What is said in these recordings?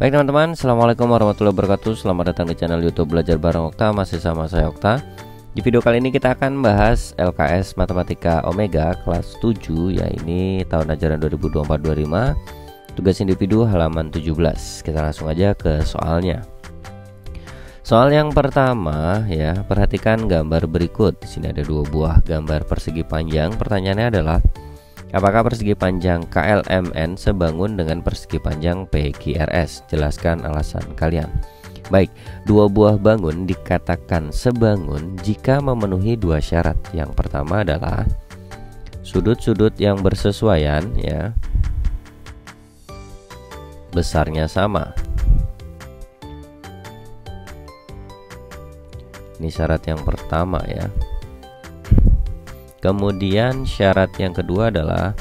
Baik teman-teman, Assalamualaikum warahmatullahi wabarakatuh. Selamat datang di channel YouTube Belajar Bareng Okta. Masih sama saya Okta. Di video kali ini kita akan bahas LKS Matematika Omega kelas 7, ya ini tahun ajaran 2024-25. Tugas individu halaman 17. Kita langsung aja ke soalnya. Soal yang pertama, ya, perhatikan gambar berikut. Di sini ada dua buah gambar persegi panjang. Pertanyaannya adalah, apakah persegi panjang KLMN sebangun dengan persegi panjang PQRS? Jelaskan alasan kalian. Baik, dua buah bangun dikatakan sebangun jika memenuhi dua syarat. Yang pertama adalah sudut-sudut yang bersesuaian, ya, besarnya sama. Ini syarat yang pertama, ya. Kemudian syarat yang kedua adalah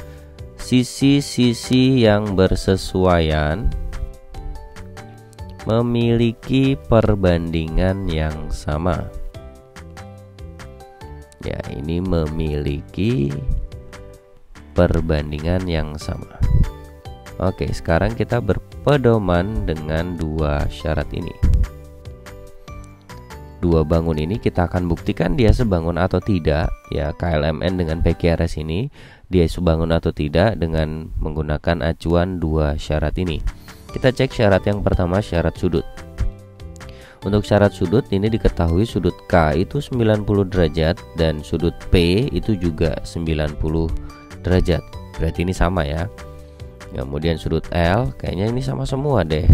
sisi-sisi yang bersesuaian memiliki perbandingan yang sama. Ya, ini memiliki perbandingan yang sama. Oke, sekarang kita berpedoman dengan dua syarat ini. Dua bangun ini kita akan buktikan dia sebangun atau tidak, ya. KLMN dengan PQRS ini dia sebangun atau tidak dengan menggunakan acuan dua syarat ini. Kita cek syarat yang pertama, syarat sudut. Untuk syarat sudut ini diketahui sudut K itu 90 derajat dan sudut P itu juga 90 derajat. Berarti ini sama, ya. Kemudian sudut L kayaknya ini sama semua deh,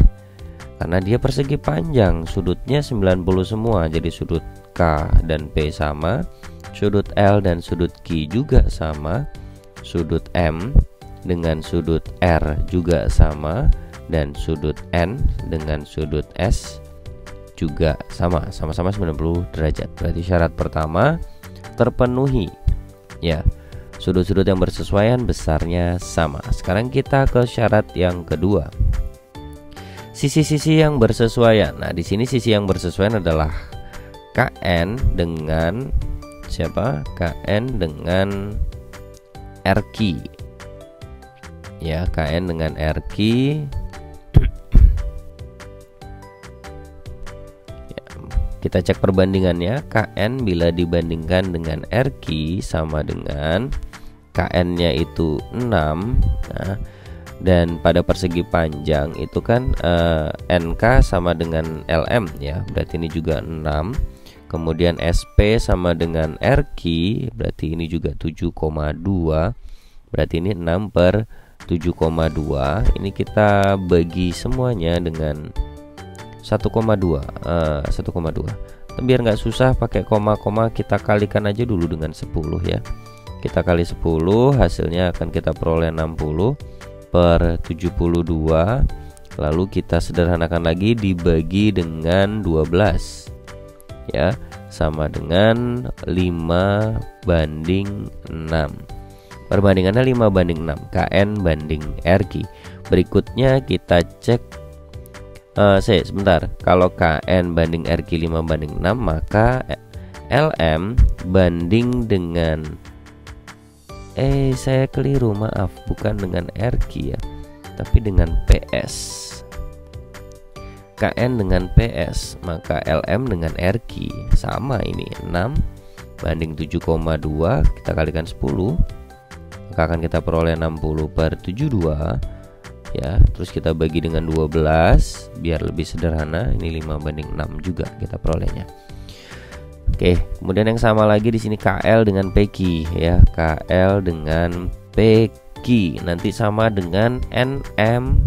karena dia persegi panjang, sudutnya 90 semua. Jadi sudut K dan P sama, sudut L dan sudut Q juga sama, sudut M dengan sudut R juga sama, dan sudut N dengan sudut S juga sama, sama-sama 90 derajat. Berarti syarat pertama terpenuhi, ya. Sudut-sudut yang bersesuaian besarnya sama. Sekarang kita ke syarat yang kedua. Sisi-sisi yang bersesuaian. Nah, di sini sisi yang bersesuaian adalah KN dengan siapa? KN dengan RQ. Ya, KN dengan RQ. Ya, kita cek perbandingannya. KN bila dibandingkan dengan RQ sama dengan KN-nya itu 6. Nah, dan pada persegi panjang itu kan NK sama dengan LM, ya. Berarti ini juga 6. Kemudian SP sama dengan RQ, berarti ini juga 7,2. Berarti ini 6/7,2. Ini kita bagi semuanya dengan 1,2. 1,2. Biar nggak susah pakai koma-koma, kita kalikan aja dulu dengan 10, ya. Kita kali 10, hasilnya akan kita peroleh 60/72. Lalu kita sederhanakan lagi, dibagi dengan 12, ya, sama dengan 5/6. Perbandingannya 5/6, KN banding RQ. Berikutnya kita cek sebentar. Kalau KN banding RQ 5/6, maka LM banding dengan saya keliru, maaf, bukan dengan RQ, ya, tapi dengan PS. KN dengan PS, maka LM dengan RQ sama, ini 6/7,2. Kita kalikan 10, maka akan kita peroleh 60/72, ya. Terus kita bagi dengan 12 biar lebih sederhana. Ini 5/6 juga kita perolehnya. Oke, kemudian yang sama lagi di sini KL dengan PQ, ya. KL dengan PQ nanti sama dengan NM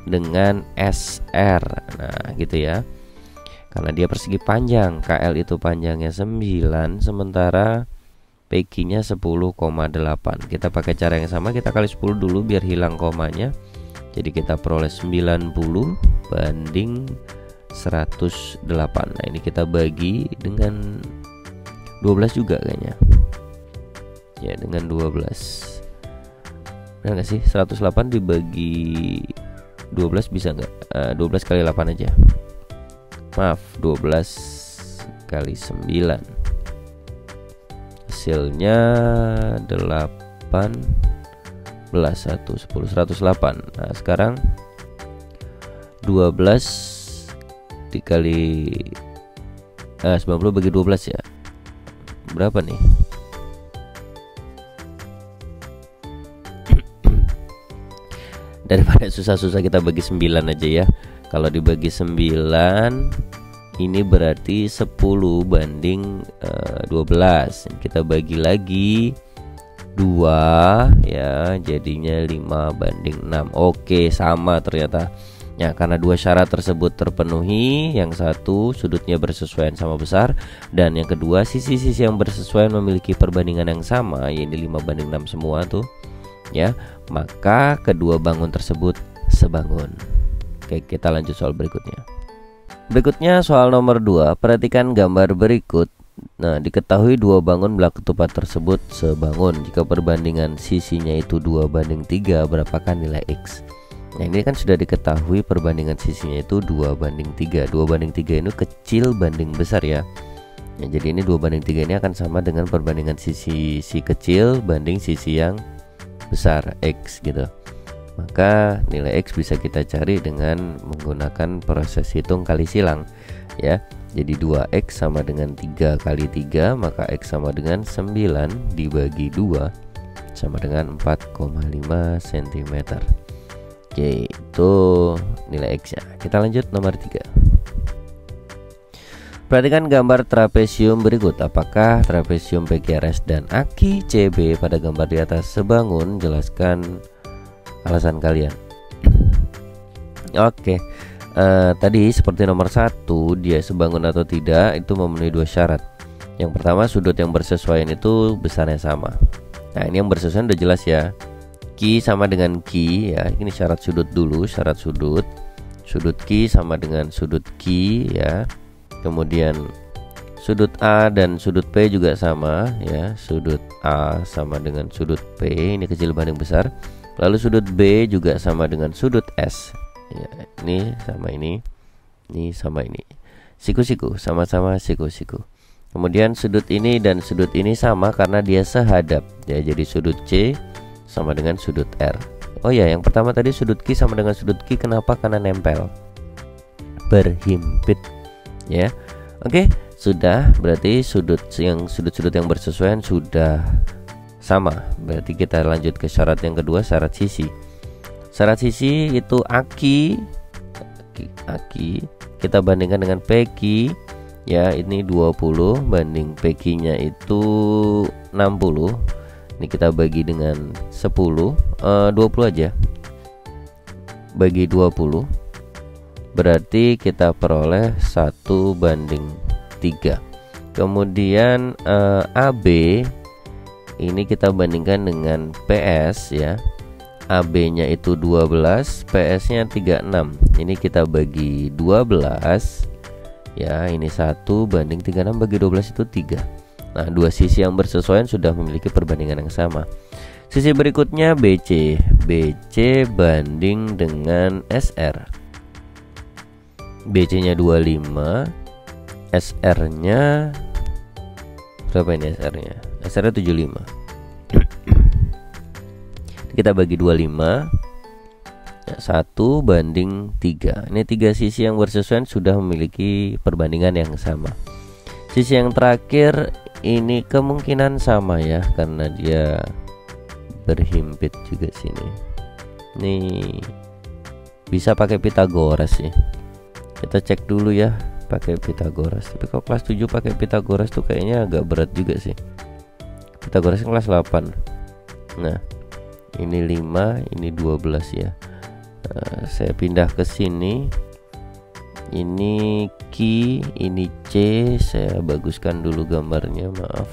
dengan SR. Nah, gitu, ya. Karena dia persegi panjang, KL itu panjangnya 9, sementara PQ-nya 10,8. Kita pakai cara yang sama, kita kali 10 dulu biar hilang komanya. Jadi kita peroleh 90 banding 108. Nah, ini kita bagi dengan 12 juga kayaknya. Ya, dengan 12. Benar nggak sih? 108 dibagi 12 bisa nggak? 12 kali 8 aja. Maaf, 12 kali 9. Hasilnya 8 11 1 10 108. Nah, sekarang 12 dikali 90 bagi 12 ya. Berapa nih? Daripada susah-susah kita bagi 9 aja ya. Kalau dibagi 9 ini berarti 10 banding 12. Kita bagi lagi 2 ya, jadinya 5 banding 6. Oke, sama ternyata. Ya, karena dua syarat tersebut terpenuhi, yang satu sudutnya bersesuaian sama besar, dan yang kedua sisi-sisi yang bersesuaian memiliki perbandingan yang sama, yaitu 5 banding 6 semua tuh. Ya, maka kedua bangun tersebut sebangun. Oke, kita lanjut soal berikutnya. Berikutnya soal nomor 2. Perhatikan gambar berikut. Nah, diketahui dua bangun belah ketupat tersebut sebangun. Jika perbandingan sisinya itu 2 banding 3, berapakah nilai X? Nah, ini kan sudah diketahui perbandingan sisinya itu 2 banding 3. 2 banding 3 ini kecil banding besar ya. Nah, jadi ini 2 banding 3 ini akan sama dengan perbandingan sisi kecil banding sisi yang besar, X gitu. Maka nilai X bisa kita cari dengan menggunakan proses hitung kali silang ya. Jadi 2X sama dengan 3 kali 3, maka X sama dengan 9 dibagi 2 sama dengan 4,5 cm. Oke, itu nilai X nya. Kita lanjut nomor 3. Perhatikan gambar trapesium berikut. Apakah trapesium PQRS dan aki CB pada gambar di atas sebangun? Jelaskan alasan kalian. Oke, tadi seperti nomor 1, dia sebangun atau tidak itu memenuhi 2 syarat. Yang pertama, sudut yang bersesuaian itu besarnya sama. Nah, ini yang bersesuaian udah jelas ya. Ki sama dengan Ki ya. Ini syarat sudut dulu, syarat sudut. Sudut Ki sama dengan sudut Ki ya. Kemudian sudut A dan sudut P juga sama ya. Sudut A sama dengan sudut P, ini kecil banding besar. Lalu sudut B juga sama dengan sudut S ya, ini sama ini sama ini. Siku-siku, sama-sama siku-siku. Kemudian sudut ini dan sudut ini sama karena dia sehadap ya. Jadi sudut C sama dengan sudut R. Oh ya, yang pertama tadi sudut Q sama dengan sudut Q, kenapa? Karena nempel, berhimpit ya. Oke, sudah, berarti sudut-sudut yang bersesuaian sudah sama. Berarti kita lanjut ke syarat yang kedua, syarat sisi. Syarat sisi itu aki kita bandingkan dengan PQ ya. Ini 20 banding PQ nya itu 60. Ini kita bagi dengan 10, 20 aja, bagi 20, berarti kita peroleh 1 banding 3. Kemudian AB ini kita bandingkan dengan PS ya. AB nya itu 12, PS nya 36. Ini kita bagi 12 ya. Ini 1 banding 36 bagi 12 itu 3. Nah, dua sisi yang bersesuaian sudah memiliki perbandingan yang sama. Sisi berikutnya BC. BC banding dengan SR. BC nya 25, SR nya berapa ini? SR nya SR nya 75. Kita bagi 25 ya, 1 banding 3. Ini 3 sisi yang bersesuaian sudah memiliki perbandingan yang sama. Sisi yang terakhir ini kemungkinan sama ya, karena dia berhimpit juga sini. Ini bisa pakai Pitagoras sih. Kita cek dulu ya pakai Pitagoras. Tapi kalau kelas 7 pakai Pitagoras tuh kayaknya agak berat juga sih. Pitagoras kelas 8. Nah, ini 5, ini 12 ya. Saya pindah ke sini. Ini Q, ini C. Saya baguskan dulu gambarnya, maaf.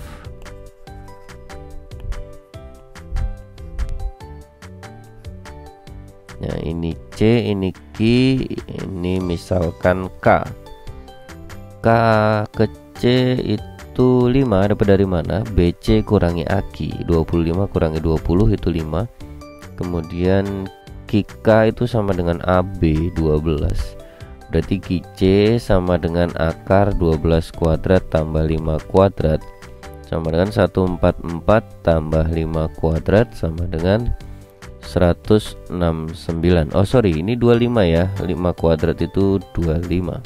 Nah, ini C, ini Q, ini misalkan K. K ke C itu 5, dapat dari mana? BC kurangi AK, 25 kurangi 20 itu 5. Kemudian QK itu sama dengan AB 12. Berarti QC sama dengan akar 12 kuadrat tambah 5 kuadrat sama dengan 144 tambah 5 kuadrat sama dengan 169. Oh sorry, ini 25 ya. 5 kuadrat itu 25.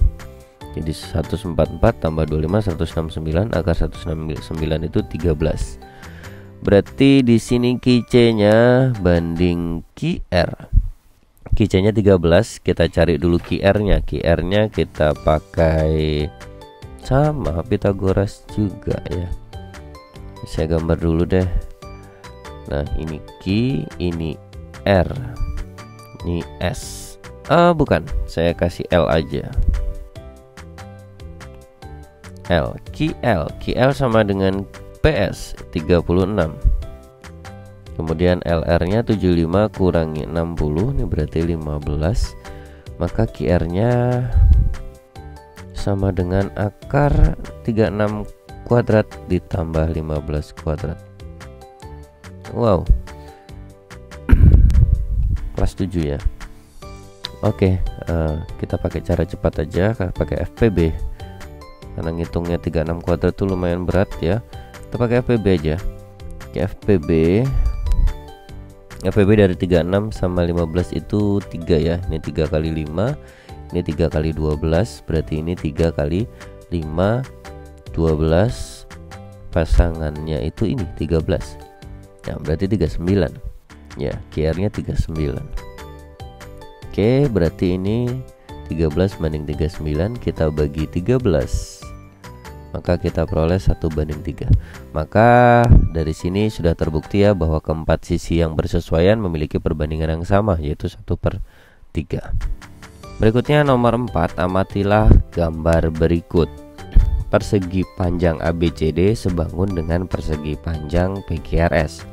Jadi 144 tambah 25 169, akar 169 itu 13. Berarti di sini QC-nya banding QR. QC-nya 13, kita cari dulu QR-nya. QR-nya kita pakai sama Pythagoras juga ya. Saya gambar dulu deh. Nah, ini Q, ini R, ini S. Bukan, saya kasih L aja. L, QL sama dengan PS 36. Kemudian LR-nya 75 kurangi 60, ini berarti 15. Maka QR-nya sama dengan akar 36 kuadrat ditambah 15 kuadrat. Wow. Kelas 7 ya. Oke, kita pakai cara cepat aja, pakai FPB. Karena ngitungnya 36 kuadrat itu lumayan berat ya. Kita pakai FPB aja. FPB dari 36 sama 15 itu 3 ya. Ini 3 kali 5, ini 3 kali 12, berarti ini 3 kali 5 12. Pasangannya itu ini 13. Ya, berarti 39. Ya, QR-nya 39. Oke, berarti ini 13 banding 39, kita bagi 13, maka kita peroleh 1:3. Maka dari sini sudah terbukti ya bahwa keempat sisi yang bersesuaian memiliki perbandingan yang sama, yaitu 1/3. Berikutnya nomor 4, amatilah gambar berikut. Persegi panjang ABCD sebangun dengan persegi panjang PQRS.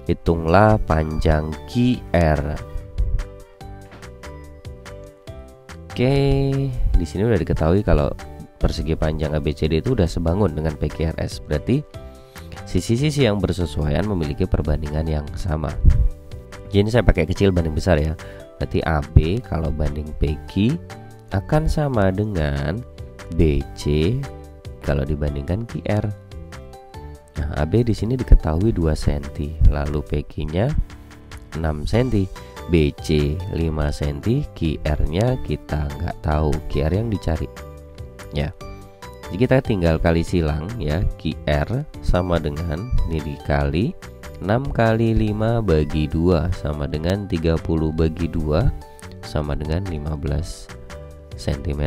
Hitunglah panjang QR. Oke, di sini udah diketahui kalau persegi panjang ABCD itu udah sebangun dengan PQRS. Berarti sisi-sisi yang bersesuaian memiliki perbandingan yang sama. Jadi saya pakai kecil banding besar ya. Berarti AB kalau banding PQ akan sama dengan BC kalau dibandingkan QR. Nah, AB di sini diketahui 2 cm, lalu PQ-nya 6 cm. BC 5 cm, QR-nya kita nggak tahu, QR yang dicari ya. Jadi kita tinggal kali silang ya. QR sama dengan ini dikali 6 kali 5 bagi 2 sama dengan 30 bagi 2 sama dengan 15 cm.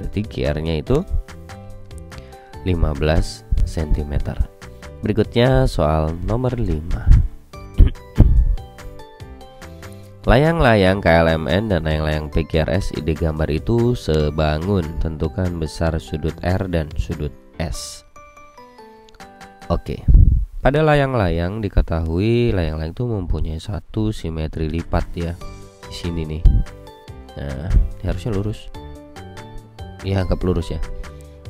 Berarti QR-nya itu 15 cm. Berikutnya soal nomor 5. Layang-layang KLMN dan layang-layang PQRS ide gambar itu sebangun. Tentukan besar sudut R dan sudut S. Oke. Pada layang-layang diketahui layang-layang itu mempunyai satu simetri lipat ya. Di sini nih. Nah, ini harusnya lurus. Ya, anggap lurus ya.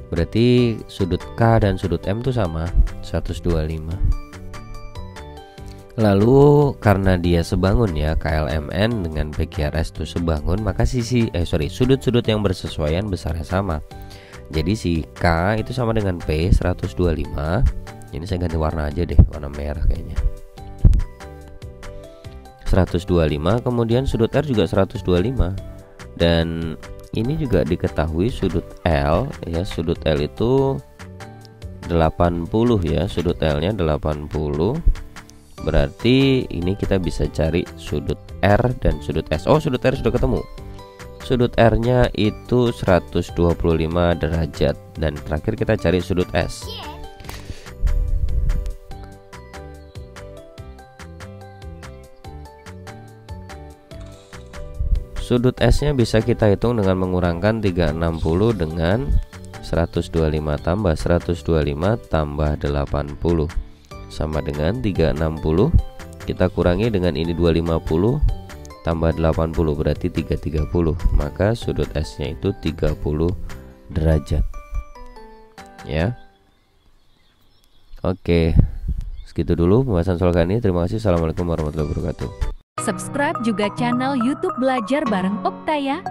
Berarti sudut K dan sudut M itu sama, 125. Lalu karena dia sebangun ya, KLMN dengan PQRS itu sebangun, maka sudut-sudut yang bersesuaian besarnya sama. Jadi si K itu sama dengan P 125. Ini saya ganti warna aja deh, warna merah kayaknya. 125, kemudian sudut R juga 125. Dan ini juga diketahui sudut L ya, sudut L itu 80 ya, sudut L-nya 80. Berarti ini kita bisa cari sudut R dan sudut S. Oh, sudut R sudah ketemu. Sudut R-nya itu 125 derajat. Dan terakhir kita cari sudut S. Sudut S-nya bisa kita hitung dengan mengurangkan 360 dengan 125 tambah 125 tambah 80 sama dengan 360. Kita kurangi dengan ini 250 tambah 80 berarti 330. Maka sudut S-nya itu 30 derajat. Ya. Oke. Segitu dulu pembahasan soal kali ini. Terima kasih. Assalamualaikum warahmatullahi wabarakatuh. Subscribe juga channel YouTube Belajar Bareng Okta ya.